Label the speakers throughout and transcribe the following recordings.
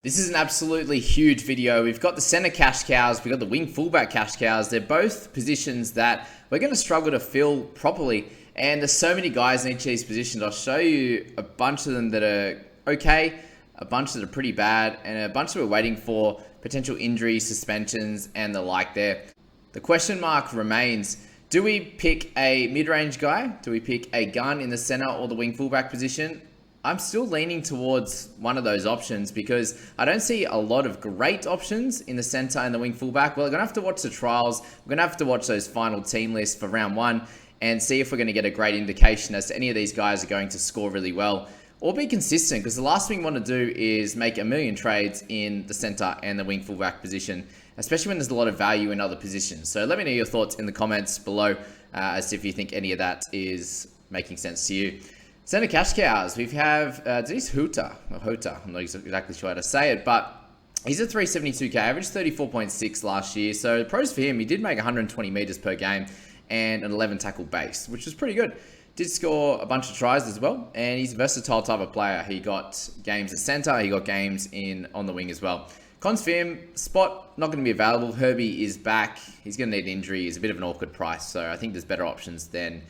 Speaker 1: This is an absolutely huge video. We've got the center cash cows, we've got the wing fullback cash cows. They're both positions that we're going to struggle to fill properly. And there's so many guys in each of these positions. I'll show you a bunch of them that are okay, a bunch that are pretty bad, and a bunch that we're waiting for potential injuries, suspensions, and the like there. The question mark remains, do we pick a mid-range guy? Do we pick a gun in the center or the wing fullback position? I'm still leaning towards one of those options because I don't see a lot of great options in the center and the wing fullback. Well, we're going to have to watch the trials. We're going to have to watch those final team lists for round one and see if we're going to get a great indication as to any of these guys are going to score really well or be consistent, because the last thing we want to do is make a million trades in the center and the wing fullback position, especially when there's a lot of value in other positions. So let me know your thoughts in the comments below as to if you think any of that is making sense to you. Center cash cows, we have Denise Hota, I'm not exactly sure how to say it, but he's a 372k, averaged 34.6 last year. So pros for him, he did make 120 meters per game and an 11 tackle base, which was pretty good. Did score a bunch of tries as well, and he's a versatile type of player. He got games at center, he got games on the wing as well. Cons for him, spot not going to be available. Herbie is back. He's going to need an injury. He's a bit of an awkward price, so I think there's better options than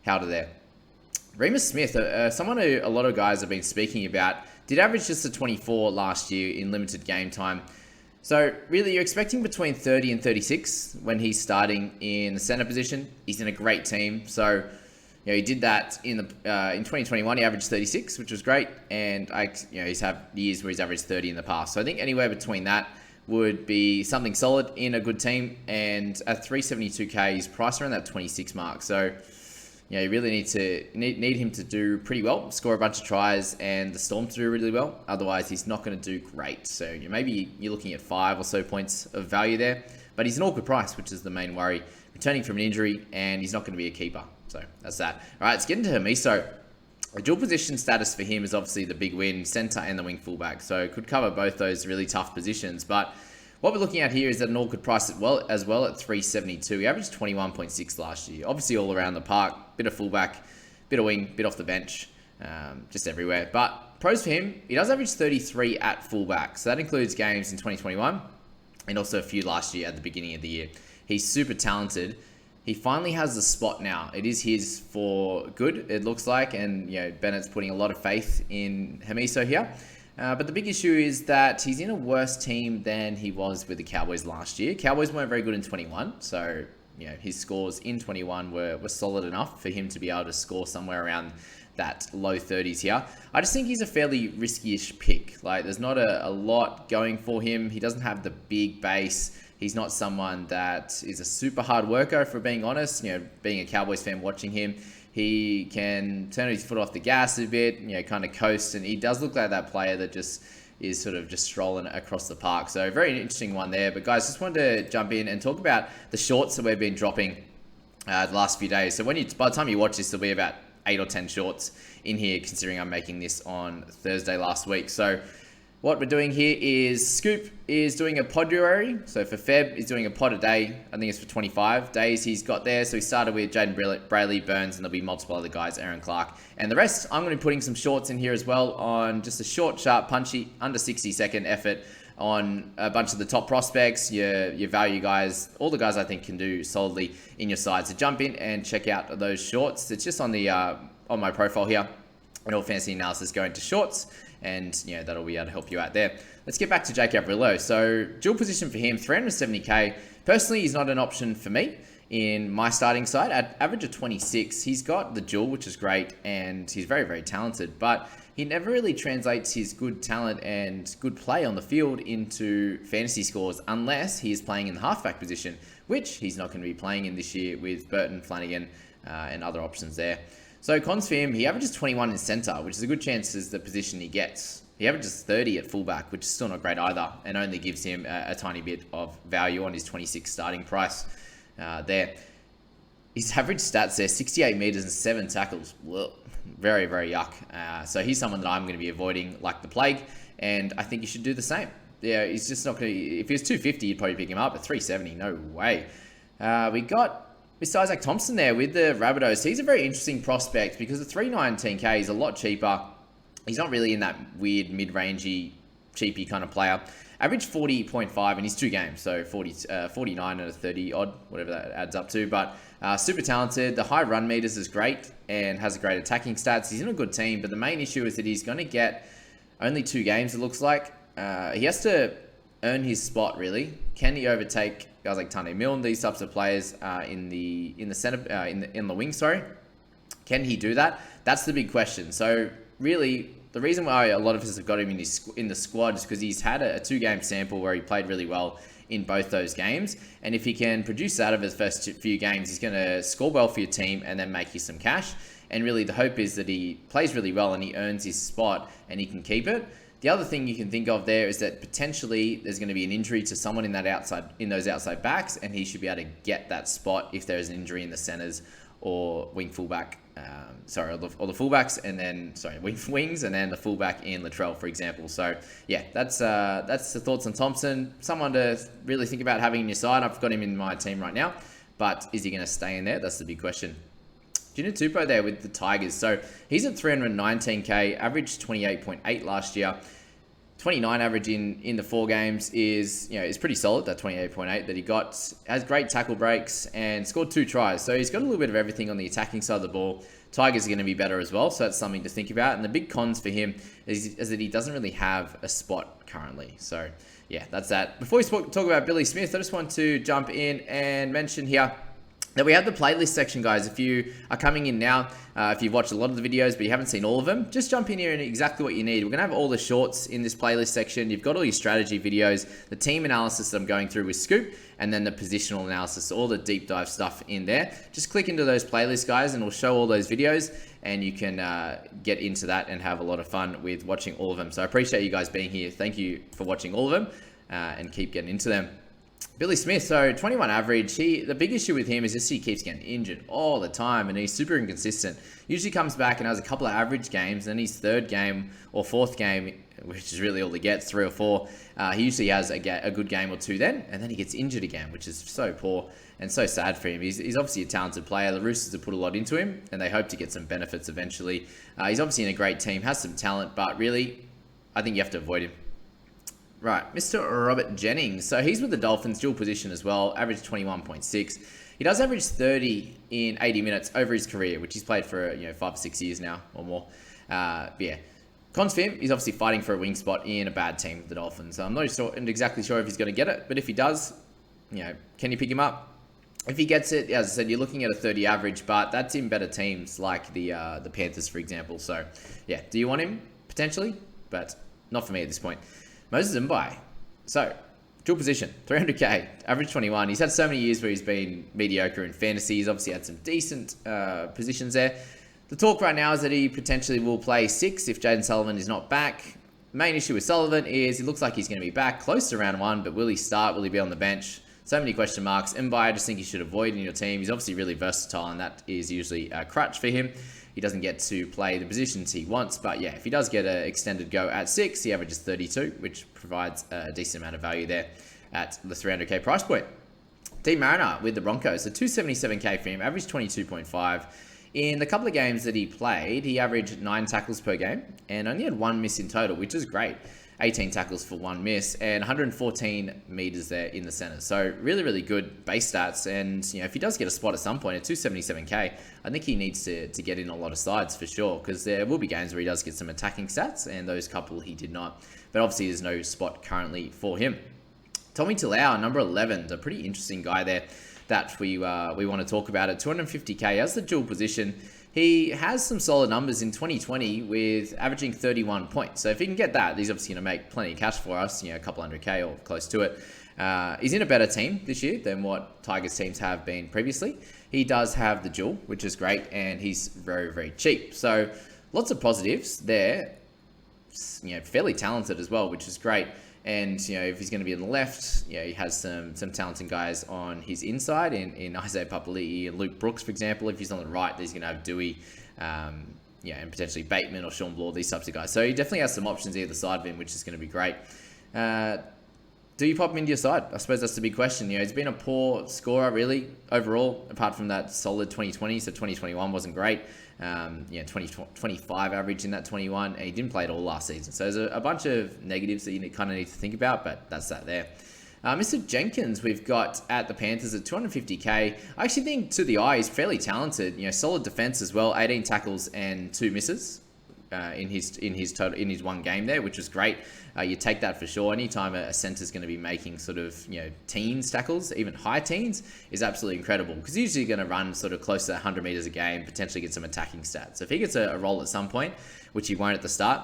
Speaker 1: Howder there. Remus Smith, someone who a lot of guys have been speaking about, did average just a 24 last year in limited game time. So really, you're expecting between 30 and 36 when he's starting in the center position. He's in a great team. So, he did that in 2021. He averaged 36, which was great. And he's had years where he's averaged 30 in the past. So I think anywhere between that would be something solid in a good team. And at 372k, he's priced around that 26 mark. So, you really need him to do pretty well, score a bunch of tries, and the Storm to do really well. Otherwise, he's not going to do great. So maybe you're looking at 5 or so points of value there. But he's an awkward price, which is the main worry. Returning from an injury, and he's not going to be a keeper. So that's that. All right, let's get into Hamiso. The dual position status for him is obviously the big win, center and the wing fullback. So could cover both those really tough positions. But what we're looking at here is at an awkward price as well at 372. He averaged 21.6 last year. Obviously all around the park, bit of fullback, bit of wing, bit off the bench, just everywhere. But pros for him, he does average 33 at fullback. So that includes games in 2021 and also a few last year at the beginning of the year. He's super talented. He finally has the spot now. It is his for good, it looks like. And Bennett's putting a lot of faith in Hamiso here. But the big issue is that he's in a worse team than he was with the Cowboys last year. Cowboys weren't very good in 21, so his scores in 21 were solid enough for him to be able to score somewhere around that low 30s here. I just think he's a fairly risky-ish pick. Like, there's not a lot going for him. He doesn't have the big base. He's not someone that is a super hard worker, for being honest. Being a Cowboys fan watching him, he can turn his foot off the gas a bit, kind of coast, and he does look like that player that just is sort of just strolling across the park. So very interesting one there. But guys, just wanted to jump in and talk about the shorts that we've been dropping the last few days. So by the time you watch this, there'll be about 8 or 10 shorts in here, considering I'm making this on Thursday last week. So what we're doing here is Scoop is doing a poduary. So for Feb, he's doing a pod a day. I think it's for 25 days he's got there. So he started with Jaden Brayley, Burns, and there'll be multiple other guys, Aaron Clark. And the rest, I'm going to be putting some shorts in here as well on just a short, sharp, punchy, under 60-second effort on a bunch of the top prospects, your value guys, all the guys I think can do solidly in your side. So jump in and check out those shorts. It's just on the on my profile here. NRL Fantasy Analysis, go into shorts, and that'll be able to help you out there. Let's get back to Jake Averillo. So dual position for him, 370k. Personally, he's not an option for me in my starting side. At average of 26, he's got the dual, which is great, and he's very, very talented, but he never really translates his good talent and good play on the field into fantasy scores unless he is playing in the halfback position, which he's not going to be playing in this year with Burton, Flanagan, and other options there. So cons for him, he averages 21 in center, which is a good chance is the position he gets. He averages 30 at fullback, which is still not great either, and only gives him a tiny bit of value on his 26 starting price there. His average stats there, 68 meters and 7 tackles. Whoa, very, very yuck. So he's someone that I'm going to be avoiding like the plague, and I think you should do the same. Yeah, he's just not going to... If he was 250, you'd probably pick him up. At 370, no way. We got Mr. Isaac Thompson there with the Rabbitohs. He's a very interesting prospect because the 319k is a lot cheaper. He's not really in that weird mid-rangey cheapie kind of player. Averaged 40.5 in his 2 games, so 49 and a 30 odd, whatever that adds up to. But super talented. The high run meters is great and has a great attacking stats. He's in a good team, but the main issue is that he's going to get only 2 games, it looks like. He has to earn his spot, really. Can he overtake guys like Tane Milne, these types of players in the center, in the wing? Sorry, can he do that? That's the big question. So really, the reason why a lot of us have got him in the squad is because he's had a 2-game sample where he played really well in both those games, and if he can produce that of his first few games, he's going to score well for your team and then make you some cash. And really, the hope is that he plays really well and he earns his spot and he can keep it. The other thing you can think of there is that potentially there's going to be an injury to someone in those outside backs, and he should be able to get that spot if there is an injury in the centers or wing fullback. Or the fullbacks, and then wings, and then the fullback in Latrell, for example. So yeah, that's the thoughts on Thompson. Someone to really think about having in your side. I've got him in my team right now, but is he going to stay in there? That's the big question. Junior Tupou there with the Tigers. So he's at 319k, averaged 28.8 last year. 29 average in the 4 games is pretty solid. That 28.8 that he got, has great tackle breaks and scored 2 tries. So he's got a little bit of everything on the attacking side of the ball. Tigers are going to be better as well, so that's something to think about. And the big cons for him is that he doesn't really have a spot currently. So yeah, that's that. Before we talk about Billy Smith, I just want to jump in and mention here that we have the playlist section, guys. If you are coming in now, if you've watched a lot of the videos but you haven't seen all of them, just jump in here and exactly what you need. We're going to have all the shorts in this playlist section. You've got all your strategy videos, the team analysis that I'm going through with Scoop, and then the positional analysis, all the deep dive stuff in there. Just click into those playlists, guys, and we'll show all those videos, and you can get into that and have a lot of fun with watching all of them. So I appreciate you guys being here. Thank you for watching all of them, and keep getting into them. Billy Smith, so 21 average. The big issue with him is just he keeps getting injured all the time, and he's super inconsistent. Usually comes back and has a couple of average games, and then his 3rd game or 4th game, which is really all he gets, 3 or 4, he usually has a good game or 2 then, and then he gets injured again, which is so poor and so sad for him. He's obviously a talented player. The Roosters have put a lot into him, and they hope to get some benefits eventually. He's obviously in a great team, has some talent, but really, I think you have to avoid him. Right, Mr. Robert Jennings. So he's with the Dolphins, dual position as well, average 21.6. He does average 30 in 80 minutes over his career, which he's played for 5 or 6 years now or more. Yeah. Cons for him, he's obviously fighting for a wing spot in a bad team with the Dolphins. I'm not exactly sure if he's going to get it, but if he does, can you pick him up? If he gets it, as I said, you're looking at a 30 average, but that's in better teams like the Panthers, for example. So yeah, do you want him? Potentially, but not for me at this point. Moses Mbai. So, dual position, 300k, average 21. He's had so many years where he's been mediocre in fantasy. He's obviously had some decent positions there. The talk right now is that he potentially will play 6 if Jaden Sullivan is not back. Main issue with Sullivan is he looks like he's going to be back close to round 1, but will he start? Will he be on the bench? So many question marks. Mbai, I just think you should avoid in your team. He's obviously really versatile, and that is usually a crutch for him. He doesn't get to play the positions he wants, but yeah, if he does get an extended go at 6, he averages 32, which provides a decent amount of value there at the 300k price point. Dean Mariner with the Broncos, so 277k for him, average 22.5. In the couple of games that he played, he averaged 9 tackles per game and only had 1 miss in total, which is great. 18 tackles for 1 miss and 114 meters there in the center. So really, really good base stats. And if he does get a spot at some point at 277k, I think he needs to get in a lot of sides for sure, because there will be games where he does get some attacking stats, and those couple he did not. But obviously there's no spot currently for him. Tommy Talau, number 11, a pretty interesting guy there that we want to talk about at 250k as the dual position. He has some solid numbers in 2020 with averaging 31 points. So if he can get that, he's obviously going to make plenty of cash for us, a couple 100k or close to it. He's in a better team this year than what Tigers teams have been previously. He does have the dual, which is great, and he's very, very cheap. So lots of positives there. Fairly talented as well, which is great. And, if he's going to be on the left, he has some talented guys on his inside in Isaiah Papali'i and Luke Brooks, for example. If he's on the right, he's going to have Dewey, and potentially Bateman or Sean Bloor, these types of guys. So he definitely has some options either side of him, which is going to be great. Do you pop him into your side? I suppose that's the big question. He's been a poor scorer, really, overall, apart from that solid 2020. So 2021 wasn't great. 20, 25 average in that 21, and he didn't play it all last season. So there's a bunch of negatives that you kind of need to think about, but that's that there. Mr. Jenkins, we've got at the Panthers at 250k. I actually think to the eye, he's fairly talented. Solid defense as well, 18 tackles and 2 misses in his one game there, which was great. You take that for sure. Anytime a center's going to be making sort of teens tackles, even high teens, is absolutely incredible, because he's usually going to run sort of close to 100 meters a game, potentially get some attacking stats. So if he gets a role at some point, which he won't at the start,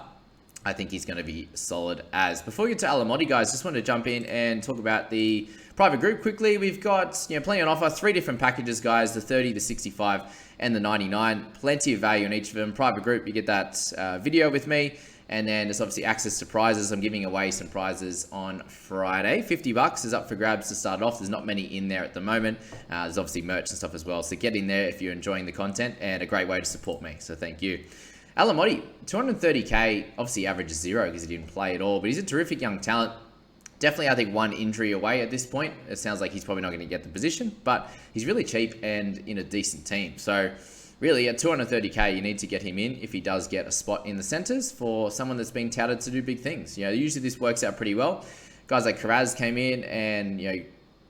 Speaker 1: I think he's going to be solid as. Before we get to Alamotti, guys, just want to jump in and talk about the private group quickly. We've got plenty on offer, 3 different packages, guys, the 30, the 65, and the 99. Plenty of value in each of them. Private group, you get that video with me, and then there's obviously access to prizes. I'm giving away some prizes on Friday. $50 is up for grabs to start off. There's not many in there at the moment. There's obviously merch and stuff as well, so get in there if you're enjoying the content, and a great way to support me, so thank you. Alamotti, 230k, obviously averages 0 because he didn't play at all, but he's a terrific young talent. Definitely, I think, 1 injury away at this point. It sounds like he's probably not going to get the position, but he's really cheap and in a decent team. So really, at 230k, you need to get him in if he does get a spot in the centres for someone that's been touted to do big things. Usually this works out pretty well. Guys like Karaz came in and,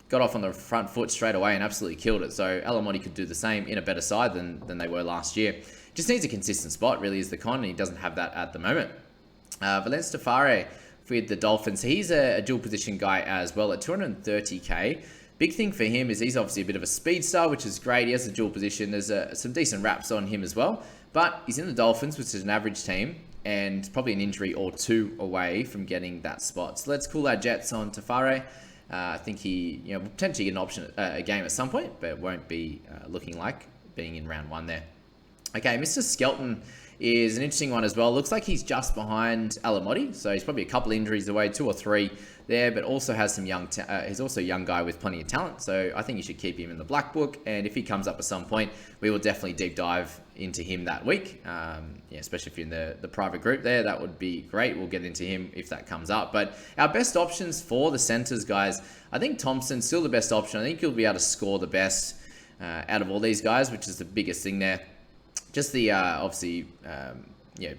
Speaker 1: got off on the front foot straight away and absolutely killed it. So Alamotti could do the same in a better side than they were last year. Just needs a consistent spot, really, is the con, and he doesn't have that at the moment. Valence Tafare with the Dolphins. He's a dual position guy as well at 230k. Big thing for him is he's obviously a bit of a speedster, which is great. He has a dual position. There's some decent wraps on him as well. But he's in the Dolphins, which is an average team, and probably an injury or 2 away from getting that spot. So let's call our Jets on Tafare. I think he will potentially get an option, a game at some point, but it won't be looking like being in round 1 there. Okay, Mr. Skelton is an interesting one as well. Looks like he's just behind Alamotti, so he's probably a couple injuries away, 2 or 3 there, but also has some he's also a young guy with plenty of talent, so I think you should keep him in the black book, and if he comes up at some point, we will definitely deep dive into him that week, especially if you're in the private group there. That would be great. We'll get into him if that comes up, but our best options for the centers, guys, I think Thompson's still the best option. I think he'll be able to score the best out of all these guys, which is the biggest thing there. Just the, obviously,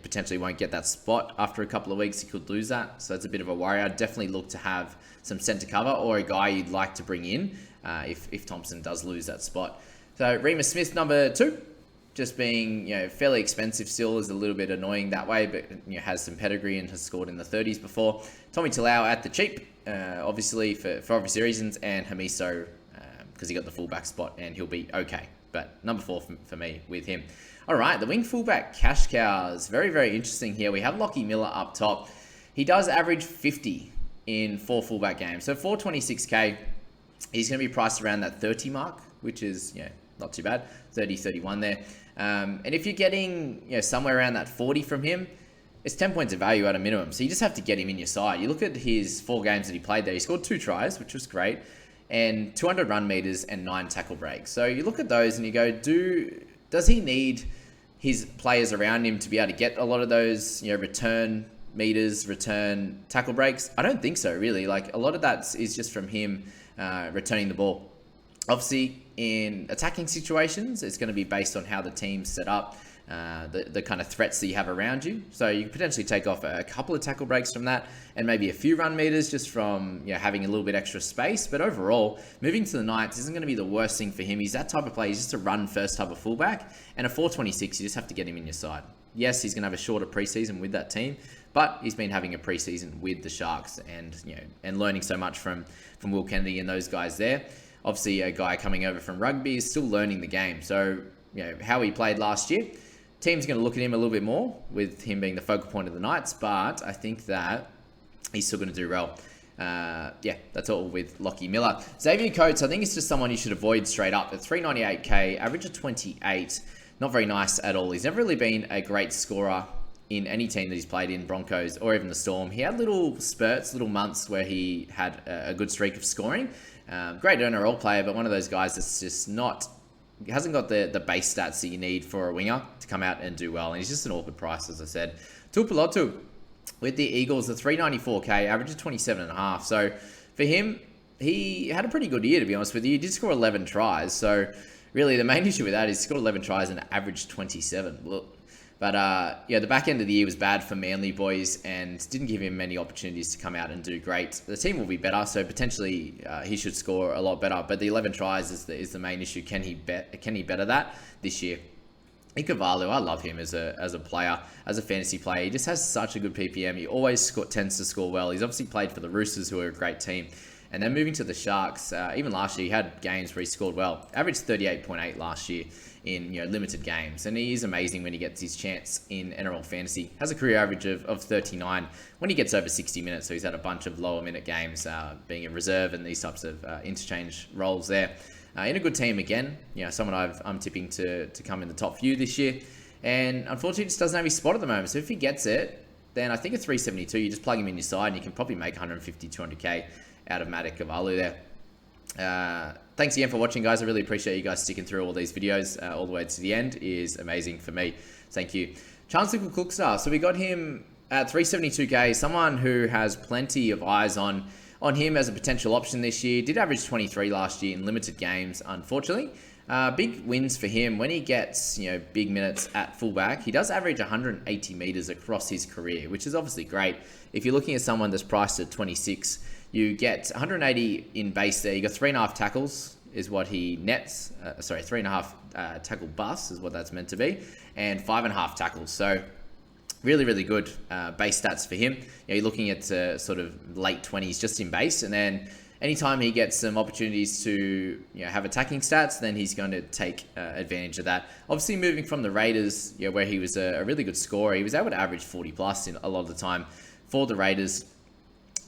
Speaker 1: potentially won't get that spot after a couple of weeks. He could lose that, so it's a bit of a worry. I'd definitely look to have some centre cover or a guy you'd like to bring in if Thompson does lose that spot. So Remus Smith, number 2, just being fairly expensive still, is a little bit annoying that way, but has some pedigree and has scored in the 30s before. Tommy Talau at the cheap, obviously for obvious reasons, and Hamiso because he got the fullback spot and he'll be okay. But number 4 for me with him. All right, the wing fullback cash cows. Very, very interesting here. We have Lockie Miller up top. He does average 50 in 4 fullback games. So 426k, he's going to be priced around that 30 mark, which is not too bad. 30, 31 there. And if you're getting somewhere around that 40 from him, it's 10 points of value at a minimum. So you just have to get him in your side. You look at his 4 games that he played there. He scored 2 tries, which was great, and 200 run meters and 9 tackle breaks. So you look at those and you go, does he need his players around him to be able to get a lot of those, return meters, return tackle breaks? I don't think so, really. Like, a lot of that is just from him returning the ball. Obviously, in attacking situations, it's going to be based on how the team's set up, the kind of threats that you have around you. So you could potentially take off a couple of tackle breaks from that, and maybe a few run meters just from having a little bit extra space. But overall, moving to the Knights isn't going to be the worst thing for him. He's that type of player. He's just a run first type of fullback, and a 426, you just have to get him in your side. Yes, he's going to have a shorter preseason with that team, but he's been having a preseason with the Sharks and learning so much from Will Kennedy and those guys there. Obviously, a guy coming over from rugby is still learning the game. So, how he played last year, team's going to look at him a little bit more with him being the focal point of the Knights, but I think that he's still going to do well. That's all with Lockie Miller. Xavier Coates, I think it's just someone you should avoid straight up. At 398k, average of 28, not very nice at all. He's never really been a great scorer in any team that he's played in, Broncos or even the Storm. He had little spurts, little months where he had a good streak of scoring. Great NRL player, but one of those guys that's just hasn't got the base stats that you need for a winger to come out and do well. And he's just an awkward price, as I said. Tupulotu with the Eagles, the 394k, average of 27.5. So for him, he had a pretty good year, to be honest with you. He did score 11 tries. So really the main issue with that is he scored 11 tries and averaged 27. Look. But yeah, the back end of the year was bad for Manly boys and didn't give him many opportunities to come out and do great. The team will be better, so potentially he should score a lot better. But the 11 tries is the main issue. Can he better that this year? Ikavalu, I love him as a player, as a fantasy player. He just has such a good PPM. He always tends to score well. He's obviously played for the Roosters, who are a great team. And then moving to the Sharks, even last year, he had games where he scored well. Averaged 38.8 last year in limited games. And he is amazing when he gets his chance in NRL Fantasy. Has a career average of 39 when he gets over 60 minutes. So he's had a bunch of lower minute games, being in reserve and these types of interchange roles there. In a good team again, someone I'm tipping to come in the top few this year. And unfortunately, just doesn't have his spot at the moment. So if he gets it, then I think at 372, you just plug him in your side and you can probably make 150, 200k out of Matt Ikavalu there. Thanks again for watching, guys. I really appreciate you guys sticking through all these videos all the way to the end. It is amazing for me. Thank you. Chancellor Cookstar. So we got him at 372k, someone who has plenty of eyes on him as a potential option this year. Did average 23 last year in limited games, unfortunately. Big wins for him when he gets big minutes at fullback. He does average 180 meters across his career, which is obviously great. If you're looking at someone that's priced at 26, you get 180 in base there. You got 3.5 tackles is what he nets. 3.5 tackle bus is what that's meant to be, and 5.5 tackles. So really, really good base stats for him. You're looking at sort of late 20s just in base, and then anytime he gets some opportunities to have attacking stats, then he's going to take advantage of that. Obviously, moving from the Raiders, where he was a really good scorer, he was able to average 40 plus in a lot of the time for the Raiders.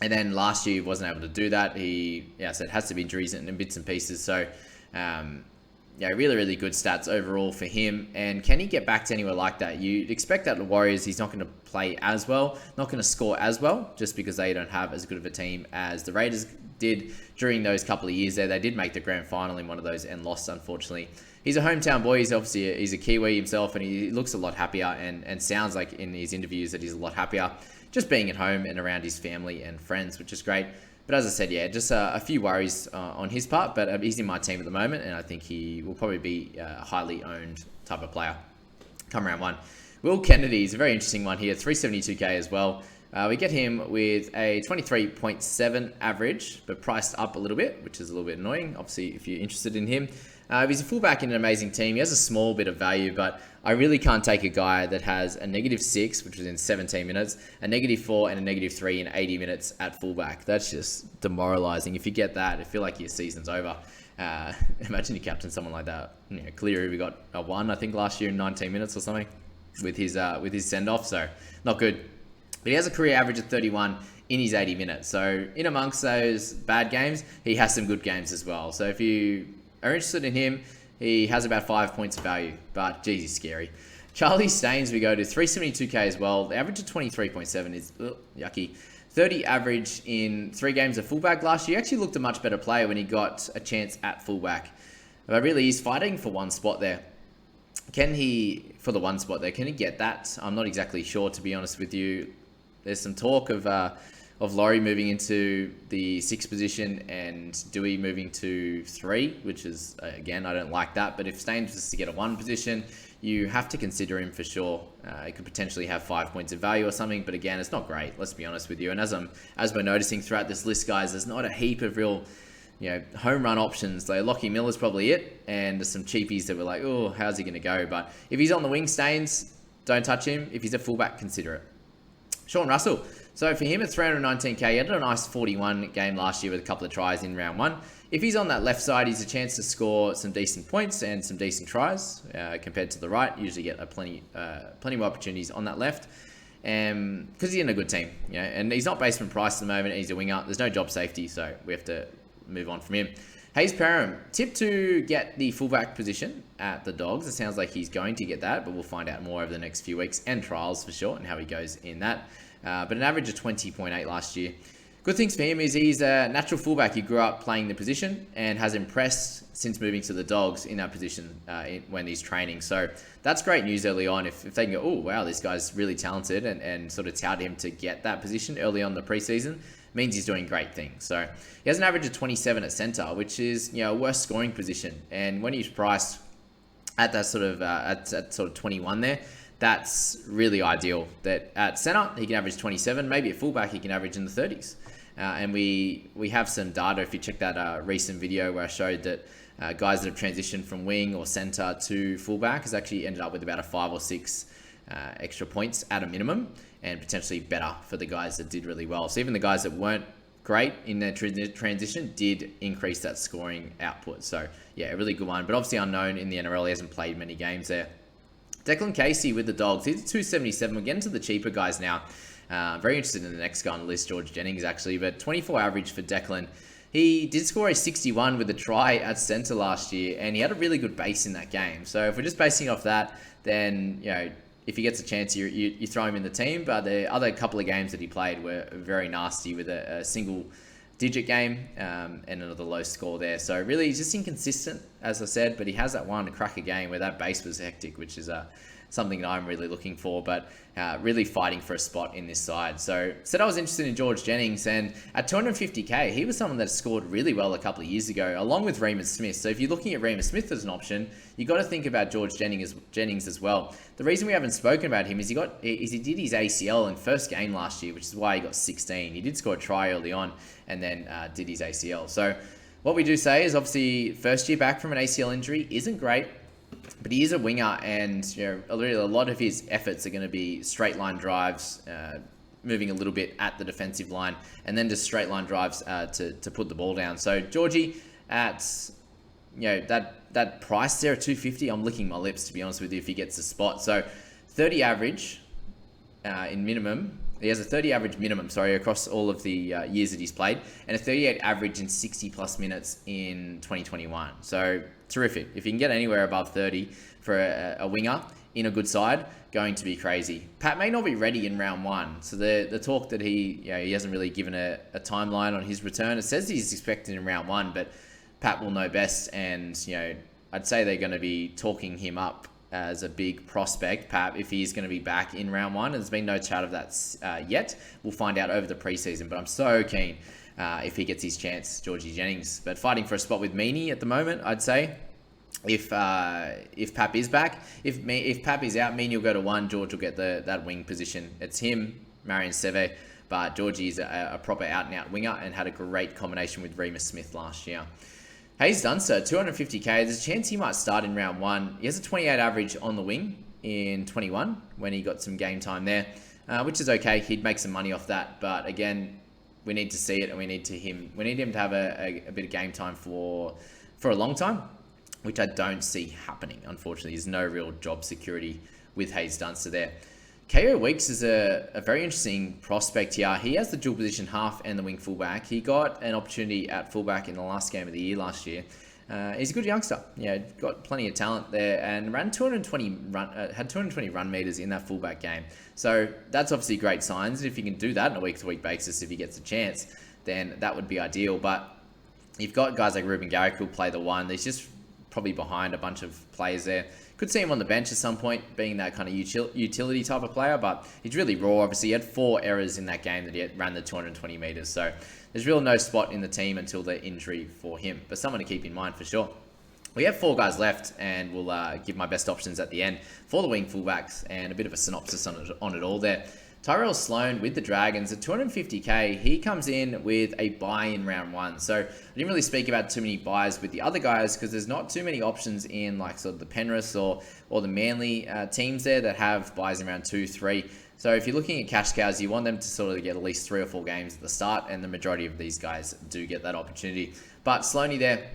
Speaker 1: And then last year he wasn't able to do that. He, so it has to be injuries and bits and pieces. So, really, really good stats overall for him. And can he get back to anywhere like that? You'd expect that the Warriors, he's not going to play as well, not going to score as well, just because they don't have as good of a team as the Raiders did during those couple of years there. They did make the grand final in one of those and lost, unfortunately. He's a hometown boy. He's obviously he's a Kiwi himself, and he looks a lot happier and sounds like in his interviews that he's a lot happier just being at home and around his family and friends, which is great. But as I said, just a few worries on his part, but he's in my team at the moment, and I think he will probably be a highly owned type of player come round one. Will Kennedy is a very interesting one here, 372k as well. We get him with a 23.7 average, but priced up a little bit, which is a little bit annoying, obviously, if you're interested in him. He's a fullback in an amazing team. He has a small bit of value, but I really can't take a guy that has a -6, which was in 17 minutes, a -4 and a -3 in 80 minutes at fullback. That's just demoralizing. If you get that, I feel like your season's over. Imagine you captain someone like that. Cleary, we got a 1, I think, last year in 19 minutes or something with his send-off, so not good. But he has a career average of 31 in his 80 minutes. So in amongst those bad games, he has some good games as well. So if you are interested in him, he has about 5 points of value, but geez, he's scary. Charlie Staines, we go to 372k as well. The average of 23.7 is yucky. 30 average in 3 games of fullback last year. Actually looked a much better player when he got a chance at fullback. But really, he's fighting for one spot there. Can he get that? I'm not exactly sure, to be honest with you. There's some talk of Laurie moving into the 6th position and Dewey moving to 3, which is, again, I don't like that. But if Staines was to get a 1 position, you have to consider him for sure. He could potentially have 5 points of value or something. But again, it's not great, let's be honest with you. And as we're noticing throughout this list, guys, there's not a heap of real home run options. Like Lockie Miller's probably it. And there's some cheapies that were like, oh, how's he going to go? But if he's on the wing, Staines, don't touch him. If he's a fullback, consider it. Sean Russell. So for him at 319k, he had a nice 41 game last year with a couple of tries in round 1. If he's on that left side, he's a chance to score some decent points and some decent tries compared to the right. Usually get plenty more opportunities on that left because he's in a good team. And he's not basement price at the moment. He's a winger. There's no job safety, so we have to move on from him. Hayes Parham, tip to get the fullback position at the Dogs. It sounds like he's going to get that, but we'll find out more over the next few weeks and trials for sure and how he goes in that. But an average of 20.8 last year. Good things for him is he's a natural fullback. He grew up playing the position and has impressed since moving to the Dogs in that position when he's training. So that's great news early on. If they can go, oh, wow, this guy's really talented and sort of tout him to get that position early on in the preseason, means he's doing great things. So he has an average of 27 at centre, which is, you know, a worst scoring position. And when he's priced at that sort of at sort of 21 there, that's really ideal. That at centre he can average 27, maybe at fullback he can average in the 30s. And we have some data. If you check that recent video where I showed that guys that have transitioned from wing or centre to fullback has actually ended up with about a 5 or 6 extra points at a minimum, and potentially better for the guys that did really well. So even the guys that weren't great in their transition did increase that scoring output. So yeah, a really good one, but obviously unknown in the NRL. He hasn't played many games there. Declan Casey with the Dogs. He's 277. We're getting to the cheaper guys now. Very interested in the next guy on the list, George Jennings, actually. But 24 average for Declan. He did score a 61 with a try at centre last year, and he had a really good base in that game. So if we're just basing off that, then, you know, if he gets a chance, you throw him in the team. But the other couple of games that he played were very nasty, with a single-digit game and another low score there. So really, he's just inconsistent, as I said. But he has that one cracker game where that base was hectic, which is something that I'm really looking for, but really fighting for a spot in this side. So said I was interested in George Jennings, and at 250k, he was someone that scored really well a couple of years ago, along with Remus Smith. So if you're looking at Remus Smith as an option, you got to think about George Jennings as well. The reason we haven't spoken about him is he did his ACL in first game last year, which is why he got 16. He did score a try early on, and then did his ACL. So what we do say is, obviously, first year back from an ACL injury isn't great, but he is a winger, and, you know, a lot of his efforts are going to be straight line drives, moving a little bit at the defensive line, and then just straight line drives to put the ball down. So Georgie, at, you know, that price there at 250, I'm licking my lips, to be honest with you, if he gets a spot. So 30 average in minimum. He has a 30 average minimum, across all of the years that he's played, and a 38 average in 60 plus minutes in 2021. So terrific. If you can get anywhere above 30 for a winger in a good side, going to be crazy. Pat may not be ready in round one. So the talk that he hasn't really given a timeline on his return. It says he's expected in round one, but Pat will know best. And, you know, I'd say they're going to be talking him up as a big prospect, Pat, if he is going to be back in round one. There's been no chat of that yet. We'll find out over the preseason, but I'm so keen if he gets his chance, Georgie Jennings. But fighting for a spot with Meaney at the moment, I'd say. If Pap is back, if Pap is out, Meaney will go to 1. George will get that wing position. It's him, Marion Seve, but Georgie's a proper out-and-out winger and had a great combination with Remus Smith last year. Hayes Dunster, 250k. There's a chance he might start in round one. He has a 28 average on the wing in 21 when he got some game time there, which is okay. He'd make some money off that, but again, we need to see it, and we need him to have a bit of game time for a long time, which I don't see happening. Unfortunately, there's no real job security with Hayes Dunster there. KO Weeks is a very interesting prospect here. He has the dual position half and the wing fullback. He got an opportunity at fullback in the last game of the year last year. He's a good youngster. Yeah, got plenty of talent there, and ran 220 run meters in that fullback game. So that's obviously great signs. If you can do that on a week-to-week basis, if he gets a chance, then that would be ideal. But you've got guys like Ruben Garrick who'll play the 1. There's just probably behind a bunch of players there. Could see him on the bench at some point, being that kind of utility type of player, but he's really raw. Obviously, he had 4 errors in that game that he ran the 220 meters. So there's really no spot in the team until the injury for him, but someone to keep in mind for sure. We have 4 guys left, and we'll give my best options at the end for the wing fullbacks and a bit of a synopsis on it all there. Tyrell Sloan with the Dragons at 250k. He comes in with a buy in round 1. So I didn't really speak about too many buys with the other guys because there's not too many options in like sort of the Penrith or the Manly teams there that have buys in round 2, 3. So if you're looking at cash cows, you want them to sort of get at least 3 or 4 games at the start, and the majority of these guys do get that opportunity. But Sloaney there,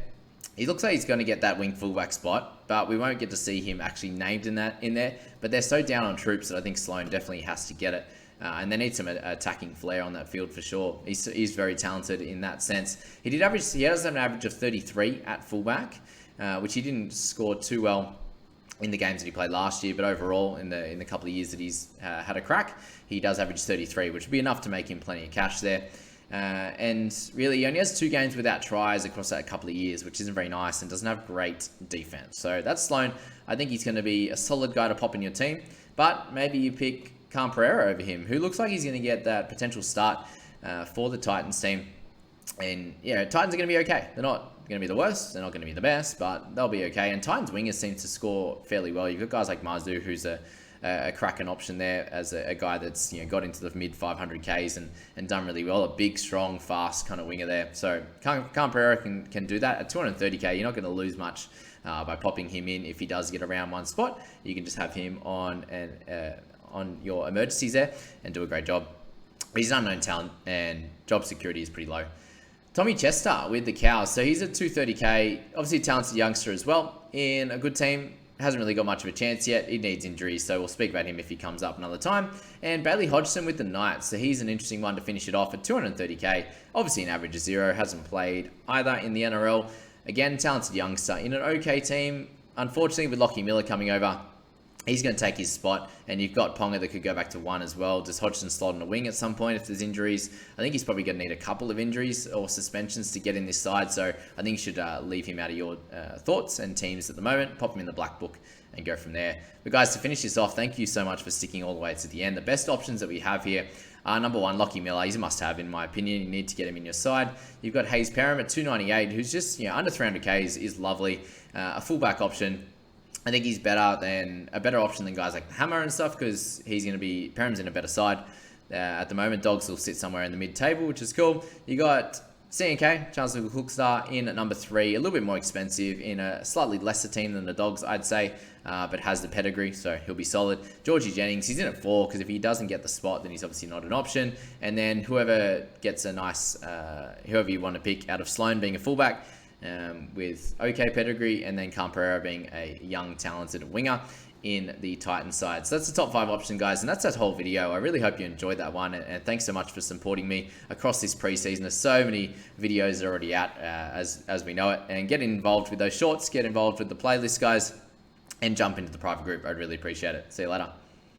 Speaker 1: he looks like he's going to get that wing fullback spot, but we won't get to see him actually named in there. But they're so down on troops that I think Sloan definitely has to get it. And they need some attacking flair on that field for sure. He's very talented in that sense. He does have an average of 33 at fullback, which he didn't score too well in the games that he played last year. But overall, in the couple of years that he's had a crack, he does average 33, which would be enough to make him plenty of cash there. And really, he only has 2 games without tries across that couple of years, which isn't very nice and doesn't have great defense. So that's Sloan. I think he's going to be a solid guy to pop in your team, but maybe you pick Cam Pereira over him, who looks like he's going to get that potential start for the Titans team. And, Titans are going to be okay. They're not going to be the worst. They're not going to be the best, but they'll be okay. And Titans wingers seem to score fairly well. You've got guys like Mazu, who's a cracking option there as a guy that's got into the mid 500Ks and done really well. A big, strong, fast kind of winger there. So Khan Pereira can do that. At 230K, you're not going to lose much by popping him in. If he does get around one spot, you can just have him on your emergencies there and do a great job. He's an unknown talent and job security is pretty low. Tommy Chester with the Cows. So he's at 230K. Obviously a talented youngster as well. In a good team. Hasn't really got much of a chance yet. He needs injuries, so we'll speak about him if he comes up another time. And Bailey Hodgson with the Knights. So he's an interesting one to finish it off at 230K. Obviously an average of 0. Hasn't played either in the NRL. Again, talented youngster in an okay team. Unfortunately, with Lockie Miller coming over, he's going to take his spot, and you've got Ponga that could go back to 1 as well. Does Hodgson slot on a wing at some point if there's injuries? I think he's probably going to need a couple of injuries or suspensions to get in this side, so I think you should leave him out of your thoughts and teams at the moment. Pop him in the black book and go from there. But guys, to finish this off, thank you so much for sticking all the way to the end. The best options that we have here are number 1, Lockie Miller. He's a must-have in my opinion. You need to get him in your side. You've got Hayes Perham at 298, who's just under 300K is lovely. A fullback option. I think he's a better option than guys like Hammer and stuff because Perham's in a better side. At the moment, Dogs will sit somewhere in the mid-table, which is cool. You got CNK, Chancellor Hookstar, in at number 3, a little bit more expensive in a slightly lesser team than the Dogs, I'd say, but has the pedigree, so he'll be solid. Georgie Jennings, he's in at 4 because if he doesn't get the spot, then he's obviously not an option. And then whoever gets whoever you want to pick out of Sloan being a fullback, with okay pedigree, and then Khan Pereira being a young, talented winger in the Titan side. So that's the top 5 option, guys, and that's that whole video. I really hope you enjoyed that one, and thanks so much for supporting me across this preseason. There's so many videos already out as we know it, and get involved with those shorts, get involved with the playlist, guys, and jump into the private group. I'd really appreciate it. See you later.